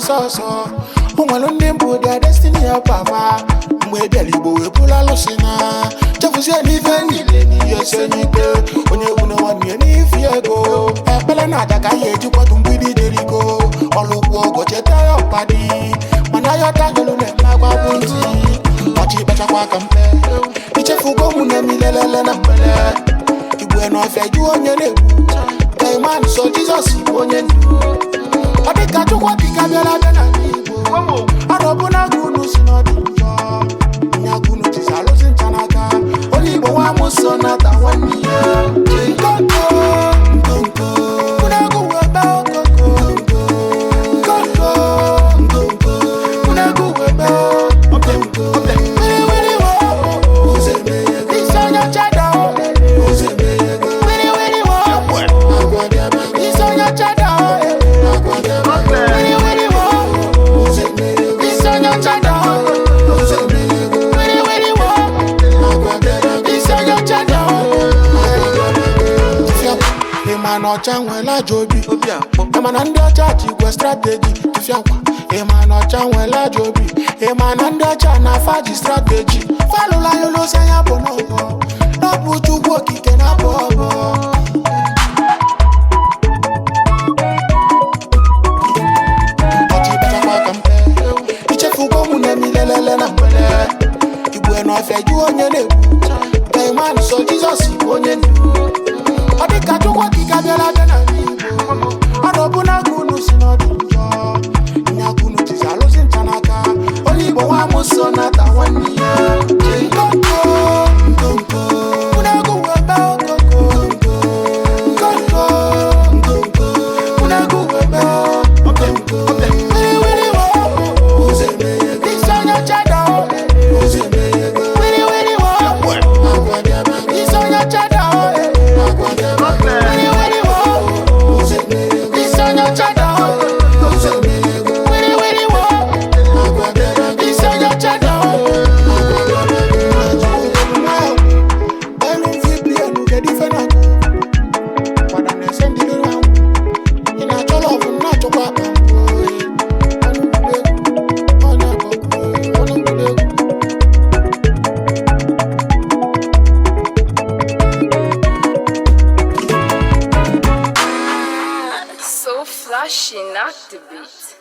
so. Ungalun nimbo their destiny papa. Mwe bialibo we pula losina. Chafusi ni veni yesenike. Onye una wani ni fiego. Pele na daga yeju kwa tumbidi deriko. Oluwo gocheta yo padi. Mana yo tangelu ne magwa bunti. Wachi bacha kwa kampe. Ichefugo mune milelele na mbele. Ibwe no feju onye nebu. Man, so Jesus, onye ndu. Adika tukwa kika bela bela nibo. Arobuna gunu sinodinjo. Nyagunu tisalo sintanaka. Olibo wa musonata waniya. Nkonko, nkonko. Kunagu webe okoko. Nkonko, nkonko. Kunagu webe okoko. Wiri wiri wo. Uzemeyego. Isi Onye Ocha da o. Uzemeyego. Wiri wiri wo. Isi Onye Ocha da o. Wiri wiri wo. Isi Onye Ocha da o. Wiri wiri wo. Isi Onye Ocha da o. Emana Ocha nwela jobi. Emana ndị ọcha jikwa strategy. Tifiakwa. Emana Ocha nwela jobi. Emana ndị ọcha na faji strategy. Falula yolo senya bonobo. N'ọbụ Chukwu okike na bobo. Ichefugo mune milelele na mbele. Ibwe no feju onye nebu. Man, so Jesus onye ndu. Adika tukwa kika bela bela nibo. Arobuna gunu sinodinjo. Nyagunu tisalo sintanaka. Olibo wa musonata waniya. Nkonko, nkonko. Kunagu webe okoko. Nkonko, nkonko. Kunagu webe okoko. Wiri wiri wo. Uzemeyego. Isi Onye Ocha da o. Uzemeyego. Wiri wiri wo. Isi Onye Ocha da o. Wiri wiri wo. Isi Onye Ocha da o. Wiri wiri wo. Isi Onye Ocha da o. Elu vipi enu kedi fena. Pada nesen di lura. Ina cholo na chokwa kampo. So flashy, not the beat.